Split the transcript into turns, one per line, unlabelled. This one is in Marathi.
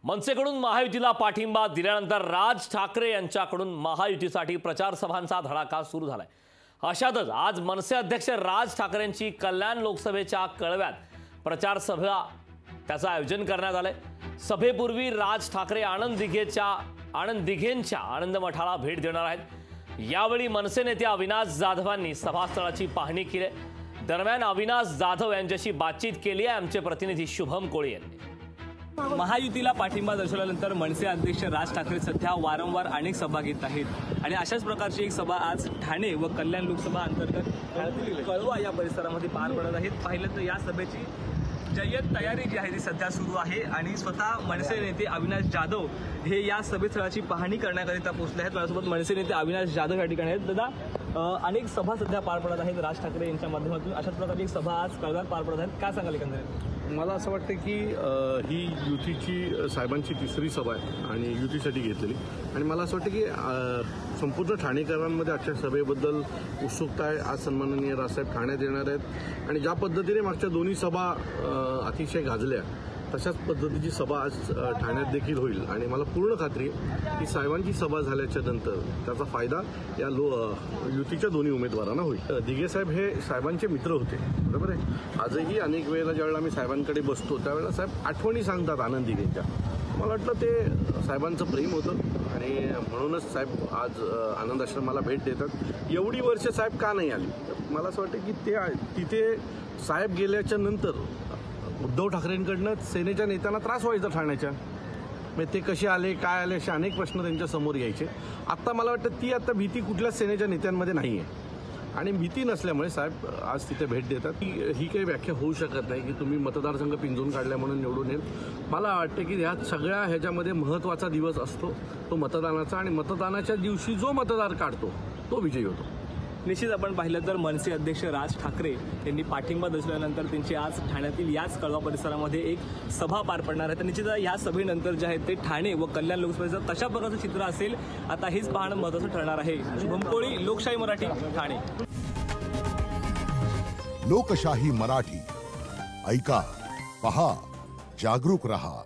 मनसेकडून महायुतीला पाठिंबा दिल्यानंतर राज ठाकरे यांच्याकडून महायुतीसाठी प्रचार सभांचा धडाका सुरू झालाय। अशातच आज मनसे अध्यक्ष राज ठाकरेंची कल्याण लोकसभेच्या कळव्यात प्रचार सभा त्याचं आयोजन करण्यात आलंय। सभेपूर्वी राज ठाकरे आनंद दिघेंच्या आनंद मठाला भेट देणार आहेत। यावेळी मनसे नेते अविनाश जाधवांनी सभास्थळाची पाहणी केली। दरम्यान अविनाश जाधव यांच्याशी बातचीत केली आहे आमचे प्रतिनिधी शुभम कोळी यांनी।
महायुतीला पाठिंबा दर्शवल्यानंतर मनसे अध्यक्ष राज ठाकरे सध्या वारंवार अनेक सभा घेत आहेत आणि अशाच प्रकारची एक सभा आज ठाणे व कल्याण लोकसभा अंतर्गत कळवा या परिसरामध्ये पार पडत आहेत। पाहिलं तर या सभेची जय्यत तयारी जी आहे ती सध्या सुरू आहे आणि स्वतः मनसे नेते अविनाश जाधव हे या सभेस्थळाची पाहणी करण्याकरिता पोहोचले आहेत। माझ्यासोबत मनसे नेते अविनाश जाधव या ठिकाणी आहेत। दादा, अनेक सभा सध्या पार पडत आहेत राज ठाकरे यांच्या माध्यमातून। अशाच प्रकारची एक सभा आज कळव्यात पार पडत आहेत, काय सांगाल एकंदरीत?
मला असं वाटतं की ही युतीची साहेबांची तिसरी सभा आहे आणि युतीसाठी घेतलेली आणि मला असं वाटतं की संपूर्ण ठाणेकरांमध्ये आजच्या सभेबद्दल उत्सुकता आहे। आज सन्माननीय राजसाहेब ठाण्यात येणार आहेत आणि ज्या पद्धतीने मागच्या दोन्ही सभा अतिशय गाजल्या तशाच पद्धतीची सभा आज ठाण्यात देखील होईल आणि मला पूर्ण खात्री आहे की साहेबांची सभा झाल्याच्या नंतर त्याचा फायदा या युतीच्या दोन्ही उमेदवारांना होईल। दिघे साहेब हे साहेबांचे मित्र होते, बरोबर आहे। आजही अनेक वेळेला ज्यावेळेला आम्ही साहेबांकडे बसतो त्यावेळेला साहेब आठवणी सांगतात आनंद दिघेंच्या। मला वाटलं ते साहेबांचं प्रेम होतं आणि म्हणूनच साहेब आज आनंद आश्रमाला भेट देतात। एवढी वर्ष साहेब का नाही आली? मला असं वाटतं की ते तिथे साहेब गेल्याच्या नंतर उद्धव ठाकरेंकडनं सेनेच्या नेत्यांना त्रास व्हायचा ठाण्याच्या, म्हणजे ते कसे आले काय आले असे अनेक प्रश्न त्यांच्या समोर यायचे। आत्ता मला वाटतं ती आता भीती कुठल्याच सेनेच्या नेत्यांमध्ये नाही आहे आणि भीती नसल्यामुळे साहेब आज तिथे भेट देतात। ही काही व्याख्या होऊ शकत नाही की तुम्ही मतदारसंघ पिंजून काढल्या म्हणून निवडून येईल। मला वाटतं की ह्या सगळ्या ह्याच्यामध्ये महत्त्वाचा दिवस असतो तो मतदानाचा आणि मतदानाच्या दिवशी जो मतदार काढतो तो विजयी होतो।
निश्चित आपण पाहिलं तर मनसे अध्यक्ष राज ठाकरे यांनी पाठिंबा दर्शवल्यानंतर त्यांची आज ठाण्यातील याच कळवा परिसरामध्ये एक सभा पार पडणार आहे। तर निश्चित या सभेनंतर जे आहे ते ठाणे व कल्याण लोकसभेचं तशा प्रकारचं चित्र असेल आता हेच पाहणं महत्त्वाचं ठरणार आहे। शुभम कोळी, लोकशाही मराठी, ठाणे।
लोकशाही मराठी ऐका, पहा, जागरूक रहा।